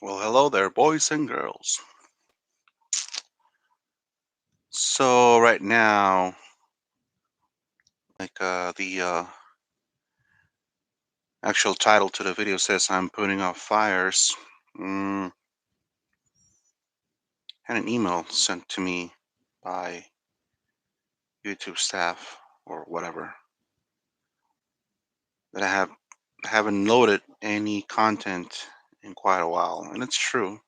Well, hello there, boys and girls. So right now, the actual title to the video says I'm putting out fires. Mm, had an email sent to me by YouTube staff or whatever that haven't loaded any content in quite a while, and it's true.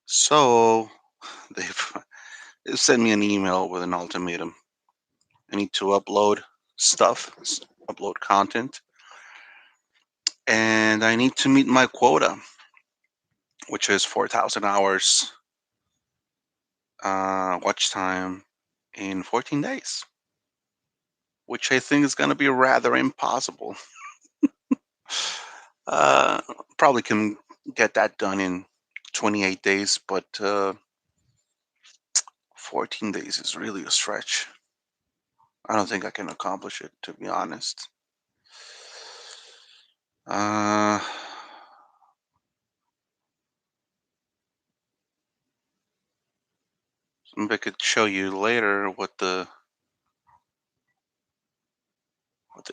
So they've, they've sent me an email with an ultimatum. I need to upload upload content, and I need to meet my quota, which is 4,000 hours watch time in 14 days, which I think is going to be rather impossible. Uh, Probably can get that done in 28 days, but 14 days is really a stretch. I don't think I can accomplish it, to be honest. Uh, Maybe I could show you later what the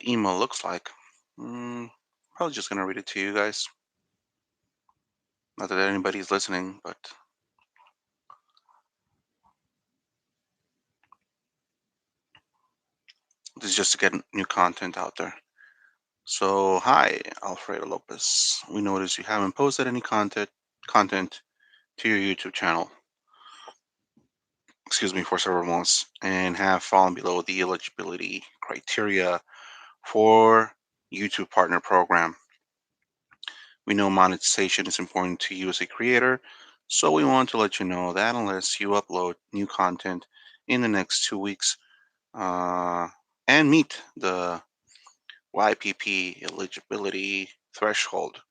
email looks like. Mm, Probably just gonna read it to you guys. Not that anybody's listening, but this is just to get new content out there. So, hi, Alfredo Lopez. We noticed you haven't posted any content to your YouTube channel, excuse me, for several months and have fallen below the eligibility criteria for YouTube Partner Program. We know monetization is important to you as a creator, so we want to let you know that unless you upload new content in the next 2 weeks uh, and meet the YPP eligibility threshold,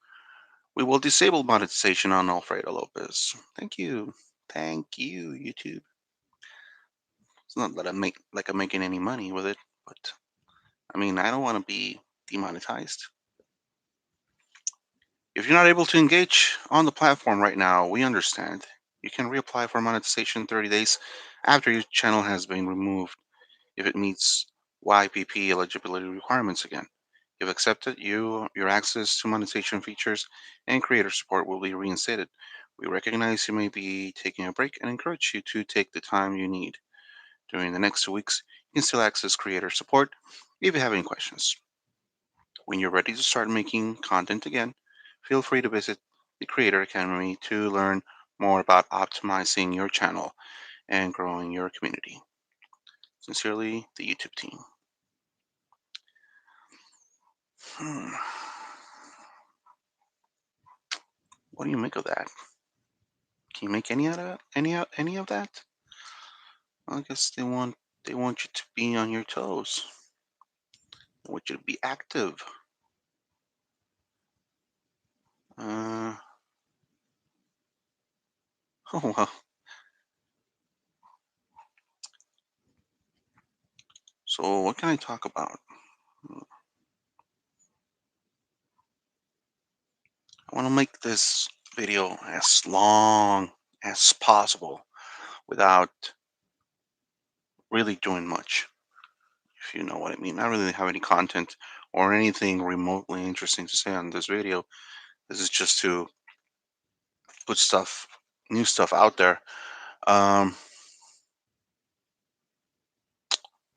we will disable monetization on Alfredo Lopez. Thank you. Thank you, YouTube. It's not that I'm making any money with it, but I mean I don't want to be demonetized. If you're not able to engage on the platform right now, we understand. You can reapply for monetization 30 days after your channel has been removed if it meets YPP eligibility requirements again. If accepted, your access to monetization features and creator support will be reinstated. We recognize you may be taking a break and encourage you to take the time you need. During the next 2 weeks, you can still access creator support if you have any questions. When you're ready to start making content again, feel free to visit the Creator Academy to learn more about optimizing your channel and growing your community. Sincerely, the YouTube team. Hmm. What do you make of that? Can you make any of that? Any of that? I guess they want you to be on your toes. They want you to be active. Uh, oh well. So what can I talk about? I want to make this video as long as possible without really doing much, if you know what I mean. I don't really have any content or anything remotely interesting to say on this video. This is just to put new stuff out there. Um,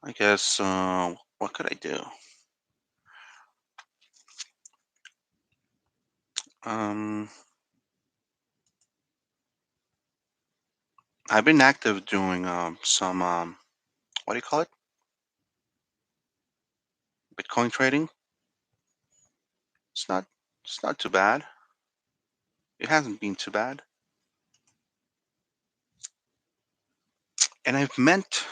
I guess, what could I do? Um, I've been active doing some, what do you call it? Bitcoin trading. It's not, it's not too bad. It hasn't been too bad. And I've meant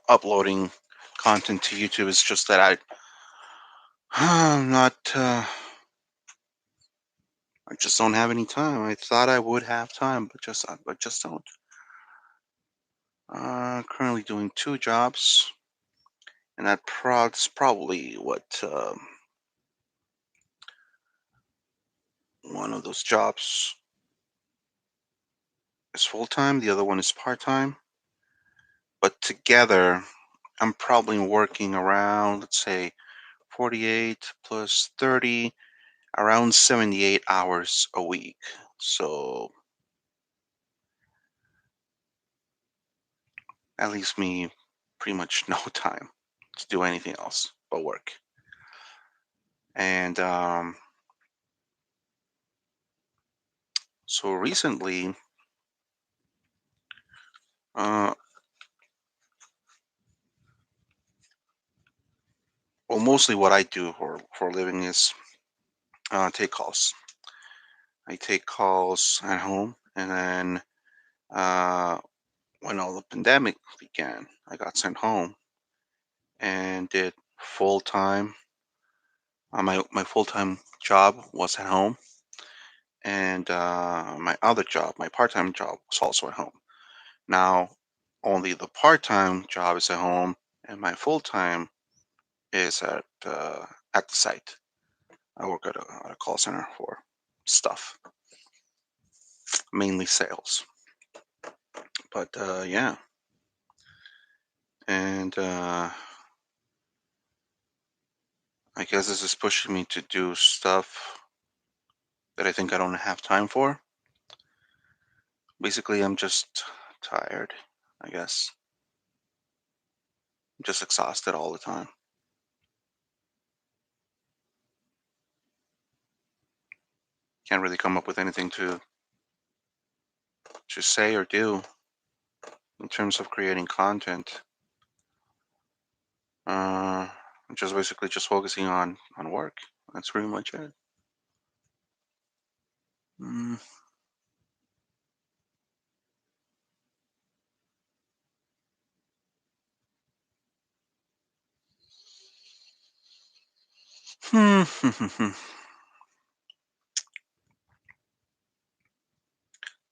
uploading content to YouTube. It's just that I'm not. I just don't have any time. I thought I would have time, but just don't. Currently doing 2 jobs, and that's probably what one of those jobs is full time, the other one is part time. But together, I'm probably working around, let's say, 48 plus 30, around 78 hours a week. So that leaves me pretty much no time to do anything else but work. And so recently, uh, well, mostly what I do for a living is take calls. I take calls at home, and then uh, when all the pandemic began, I got sent home and did full time. My full time job was at home, and my other job, my part time job, was also at home. Now, only the part time job is at home, and my full time is at the site. I work at a call center for stuff, mainly sales. But yeah, and I guess this is pushing me to do stuff that I think I don't have time for. Basically, I'm just tired, I guess. I'm just exhausted all the time. Can't really come up with anything to say or do in terms of creating content. I'm just basically just focusing on work. That's pretty much it. Mm. Hmm.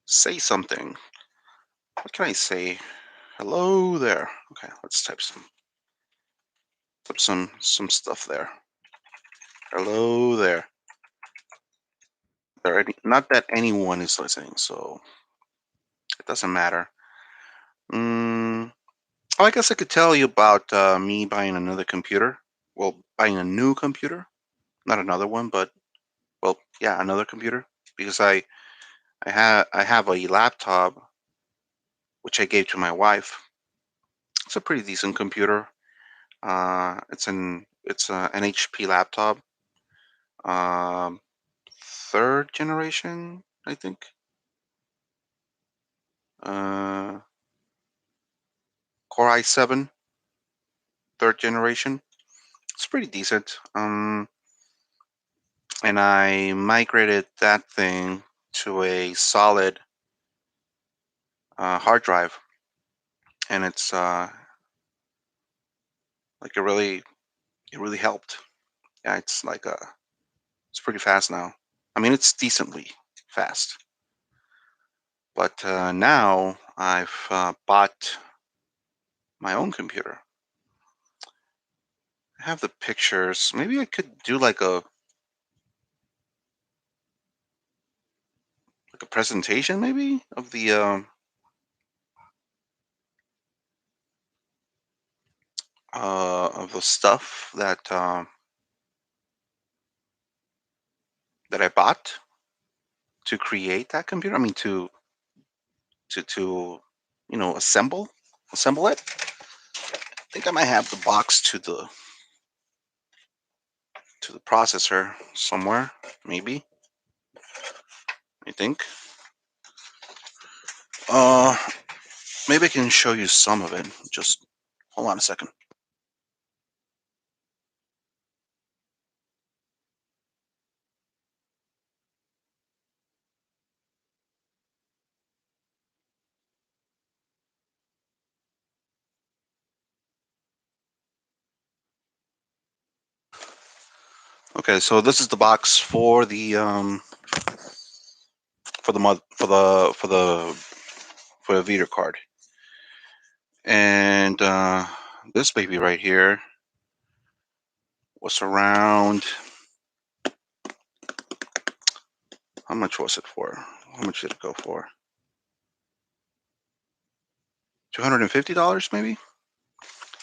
Say something. What can I say? Hello there. Okay, let's type some stuff there. Hello there. Not that anyone is listening, so it doesn't matter. Mm, oh, I guess I could tell you about me buying another computer. Well, buying a new computer, not another one, but well, yeah, another computer because I have a laptop which I gave to my wife. It's a pretty decent computer. It's an HP laptop, um, third generation, I think. Uh, Core i7, third generation. It's pretty decent. And I migrated that thing to a solid hard drive, and it's like it really helped. Yeah, it's pretty fast now. I mean, it's decently fast. But now I've bought my own computer. I have the pictures. Maybe I could do like a presentation, maybe of the stuff that I bought to create that computer. I mean, to assemble it. I think I might have the box to the processor somewhere. Maybe I think. Uh, Maybe I can show you some of it. Just hold on a second. Okay, so this is the box for the mod for the Vita card, and this baby right here was around. How much was it for? How much did it go for? $250 maybe.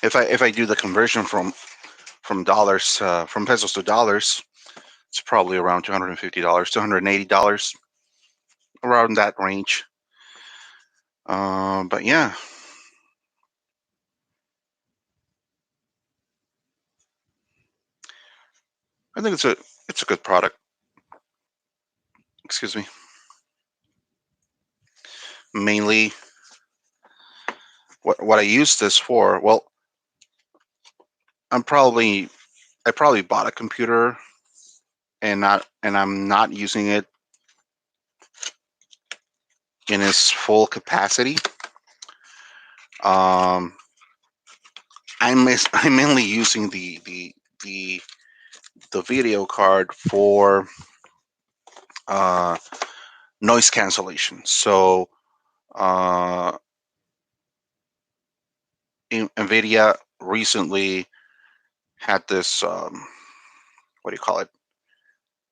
If I do the conversion from dollars from pesos to dollars, it's probably around $250, $280, around that range. But yeah, I think it's a good product. Excuse me. Mainly, what I use this for. Well, I probably bought a computer and I'm not using it in its full capacity. Um, I'm mainly using the the video card for uh, noise cancellation. So uh, NVIDIA recently had this what do you call it?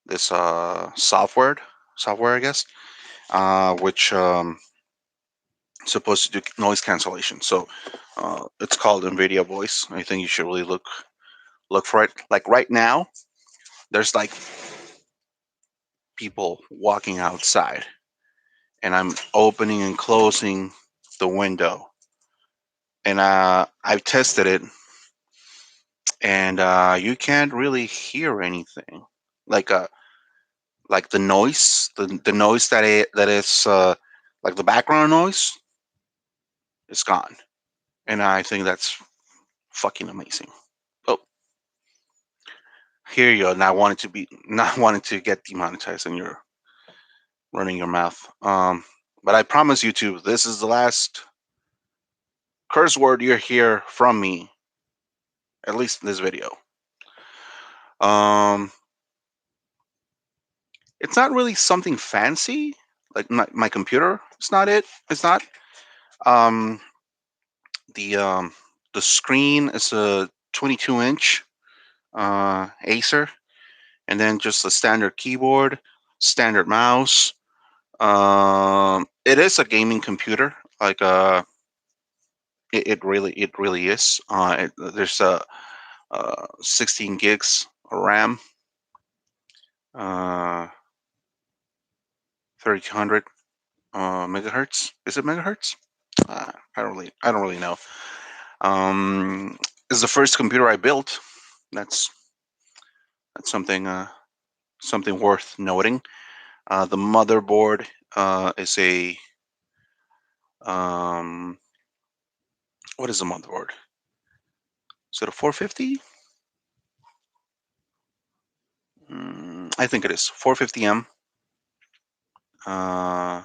This software, I guess, which supposed to do noise cancellation. So it's called NVIDIA Voice. I think you should really look for it. Like right now, there's like people walking outside, and I'm opening and closing the window, and I've tested it, and you can't really hear anything. Like the noise, the noise that is like the background noise is gone, and I think that's fucking amazing. Oh, here you go. Not wanting to be not wanting to get demonetized, and you're running your mouth. But I promise YouTube, this is the last curse word you hear from me, at least in this video. Um, it's not really something fancy. Like my computer, it's not it. It's not. Um, the um, the screen is a 22-inch Acer, and then just a standard keyboard, standard mouse. It is a gaming computer. Like it really is. There's a 16 gigs of RAM, uh, 3200 megahertz. Is it megahertz? I don't really know. Um, it's the first computer I built. That's that's something worth noting. The motherboard is a um, what is the motherboard? Is it a 450? I think it is 450M. Uh,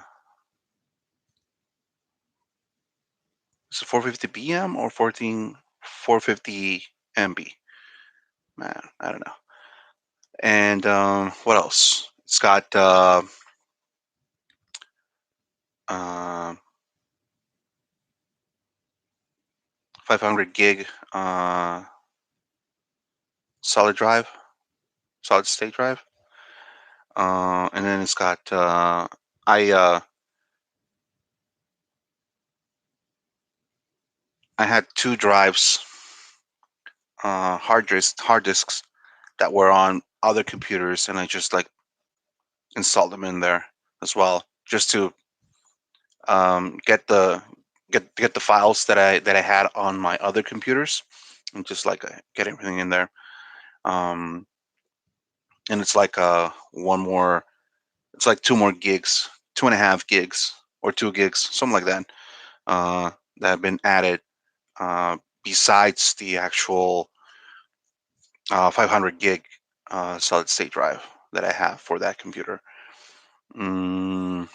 is it 450BM or 450MB? Man, I don't know. And what else? It's got uh, 500 gig solid drive, solid state drive, and then it's got I uh, I had two drives, hard disks that were on other computers, and I just like installed them in there as well, just to get the files that I had on my other computers, and just like get everything in there. Um, and it's like one more. It's like two more gigs, 2.5 gigs or 2 gigs, something like that, uh, that have been added besides the actual 500 gig solid state drive that I have for that computer. Mm,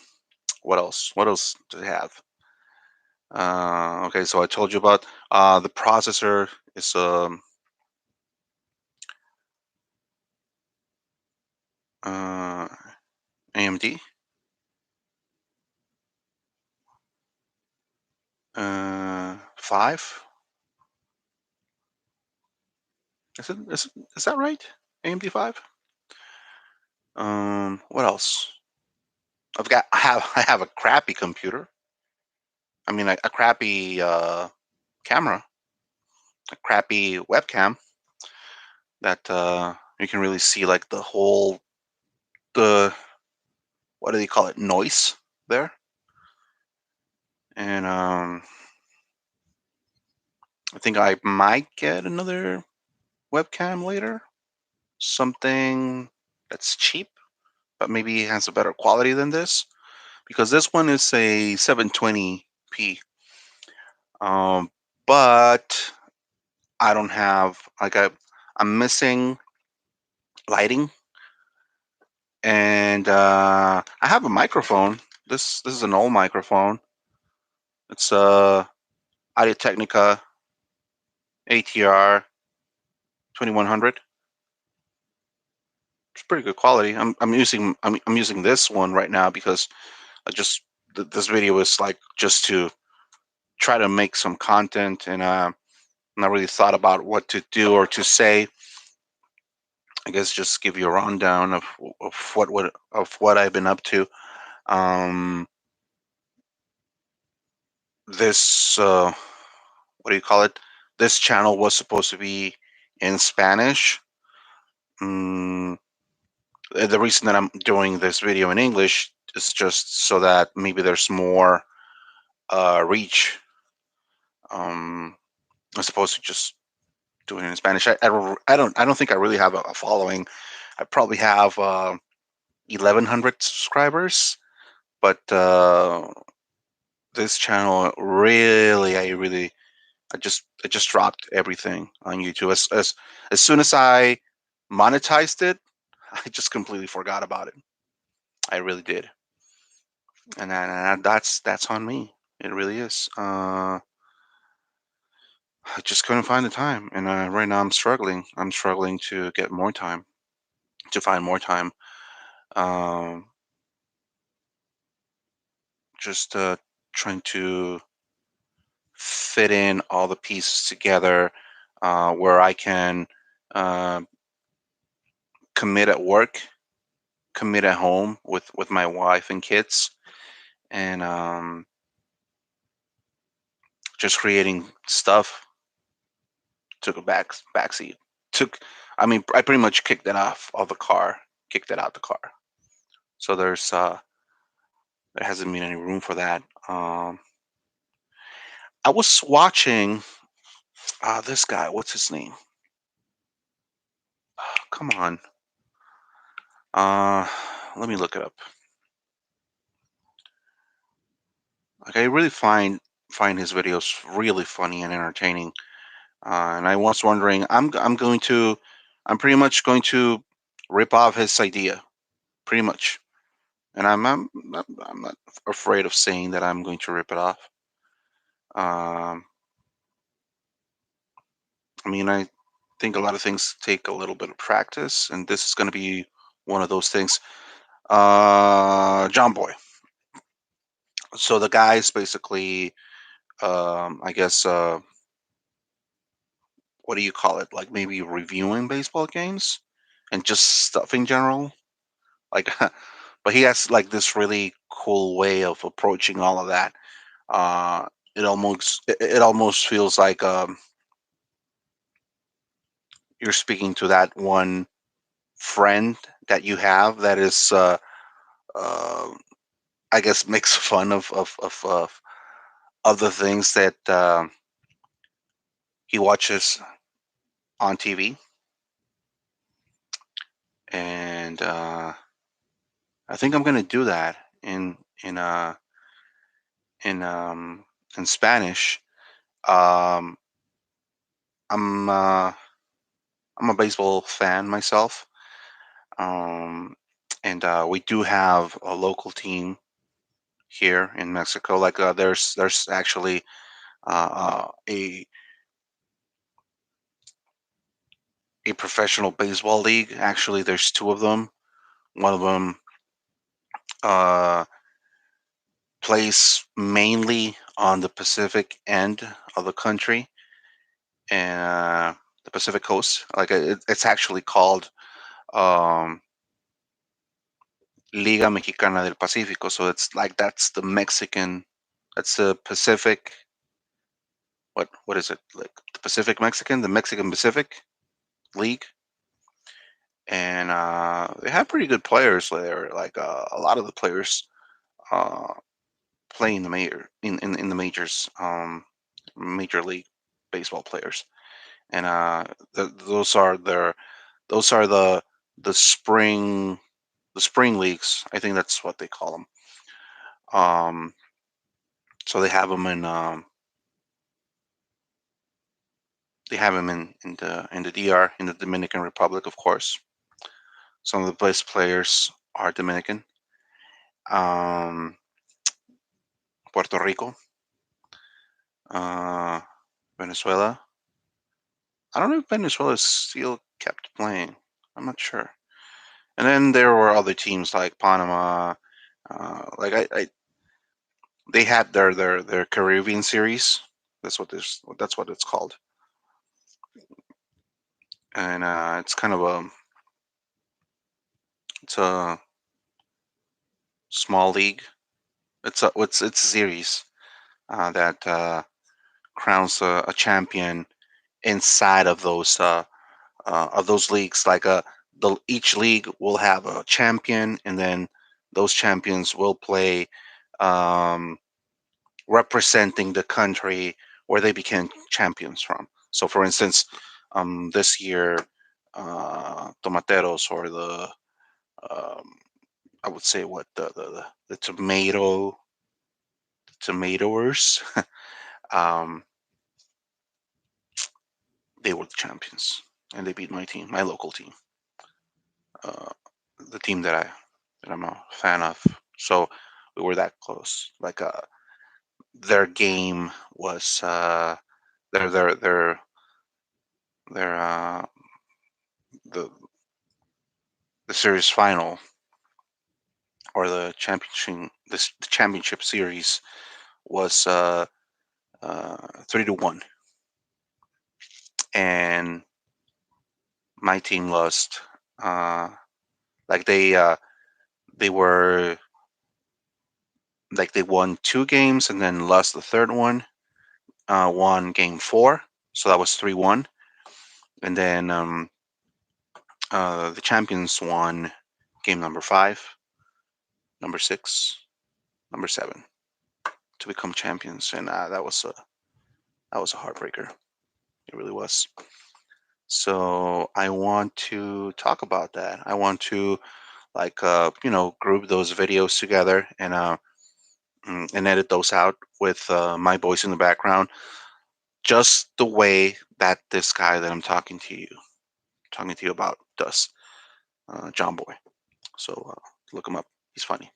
what else? What else do I have? Okay, so I told you about the processor is uh, AMD. Five. Is that right? AMD 5. What else? I have I have a crappy computer. I mean, a crappy camera, a crappy webcam that you can really see like the whole the what do they call it, noise there. And I think I might get another webcam later, something that's cheap but maybe has a better quality than this, because this one is a 720p. Um, but I don't have like I'm missing lighting, and I have a microphone. This is an old microphone. It's Audio Technica ATR 2100. It's pretty good quality. I'm using this one right now because I just this video is like just to try to make some content, and not really thought about what to do or to say. I guess just give you a rundown of what I've been up to. Um, this what do you call it? This channel was supposed to be in Spanish. Mm, the reason that I'm doing this video in English is just so that maybe there's more reach. As opposed to just doing it in Spanish. I don't think I really have a following. I probably have 1,100 subscribers, but this channel really, I just dropped everything on YouTube. As soon as I monetized it, I just completely forgot about it. I really did, and that's on me. It really is. I just couldn't find the time, and right now I'm struggling. I'm struggling to get more time, to find more time. Um, just trying to fit in all the pieces together, where I can uh, commit at work, commit at home with my wife and kids, and just creating stuff. Took a backseat. Took, I mean, I pretty much kicked it off of the car, kicked it out the car. So there hasn't been any room for that. I was watching this guy. What's his name? Come on. Uh, Let me look it up. Like I really find his videos really funny and entertaining. And I was wondering, I'm pretty much going to rip off his idea, pretty much. And I'm not afraid of saying that I'm going to rip it off. Um, I mean, I think a lot of things take a little bit of practice, and this is going to be one of those things. John Boy. So the guy's basically, I guess, what do you call it? Like maybe reviewing baseball games and just stuff in general. Like, but he has like this really cool way of approaching all of that. Uh, it almost feels like you're speaking to that one friend that you have that is, uh, I guess, makes fun of the things that he watches on TV, and I think I'm gonna do that in uh in um in Spanish. Um, I'm I'm a baseball fan myself, um, and we do have a local team here in Mexico. Like there's actually a professional baseball league. Actually, there's two of them. One of them uh, plays mainly on the Pacific end of the country, and the Pacific coast. Like it's actually called um, Liga Mexicana del Pacífico. So it's like that's the Mexican. That's the Pacific. What is it like? The Pacific Mexican, the Mexican Pacific League, and they have pretty good players there. Like a lot of the players uh, play in the in the majors, major league baseball players, and those are the spring leagues. I think that's what they call them. Um, so they have them in the DR, in the Dominican Republic, of course. Some of the best players are Dominican. Um, Puerto Rico, uh, Venezuela. I don't know if Venezuela still kept playing. I'm not sure. And then there were other teams like Panama. They had their Caribbean series. That's what it's called. And it's kind of a small league. It's a series that crowns a champion inside of those leagues. Like each league will have a champion, and then those champions will play um, representing the country where they became champions from. So, for instance, this year, Tomateros or um, I would say what the tomatoers, um, they were the champions, and they beat my team, my local team, uh, the team that I'm a fan of. So we were that close. Like their game was their their their their the the series final or the championship series was 3-1, and my team lost. Uh, like they were like they won two games and then lost the third one. Won game four, so that was 3-1, and then the champions won game number five, number six, number seven to become champions, and that was a heartbreaker. It really was. So I want to talk about that. I want to group those videos together and edit those out with my voice in the background, just the way that this guy that I'm talking to you about does, John Boy. So look him up. He's funny,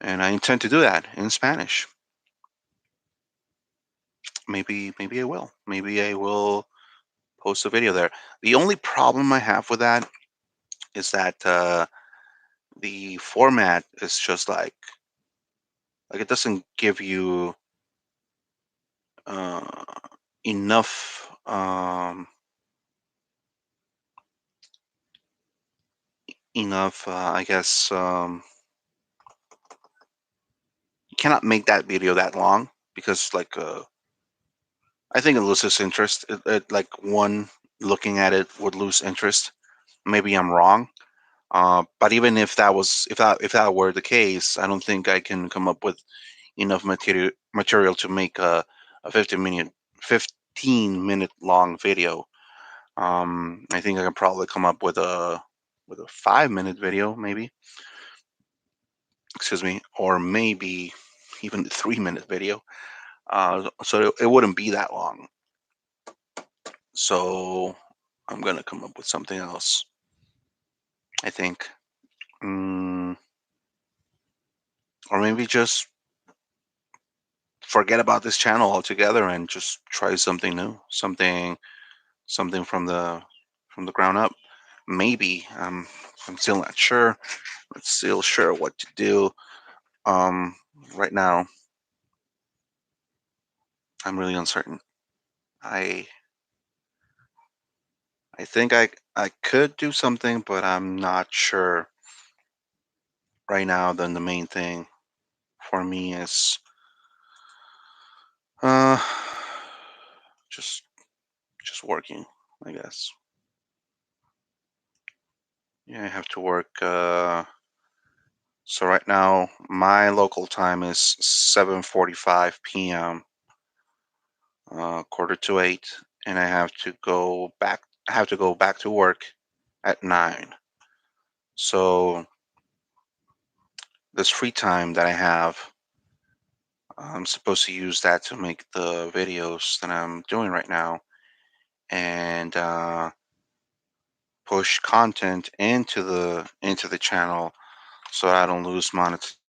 and I intend to do that in Spanish. Maybe I will. Maybe I will post a video there. The only problem I have with that is that the format is just like it doesn't give you uh, enough I guess you cannot make that video that long because I think it loses interest. Like one looking at it would lose interest. Maybe I'm wrong. But even if that were the case, I don't think I can come up with enough material to make a 15-minute long video. I think I can probably come up with a 5-minute video, maybe. Excuse me, or maybe even a 3-minute video. So it wouldn't be that long. So I'm gonna come up with something else. I think, mm, or maybe just forget about this channel altogether and just try something new, something from the ground up. Maybe I'm still not sure. I'm still sure what to do. Um, right now, I'm really uncertain. I I think I could do something, but I'm not sure right now. Then the main thing for me is just working, I guess. Yeah, I have to work. So right now, my local time is 7:45 p.m. Quarter to eight, and I have to go back. I have to go back to work at 9. So this free time that I have, I'm supposed to use that to make the videos that I'm doing right now and push content into the channel so I don't lose monetization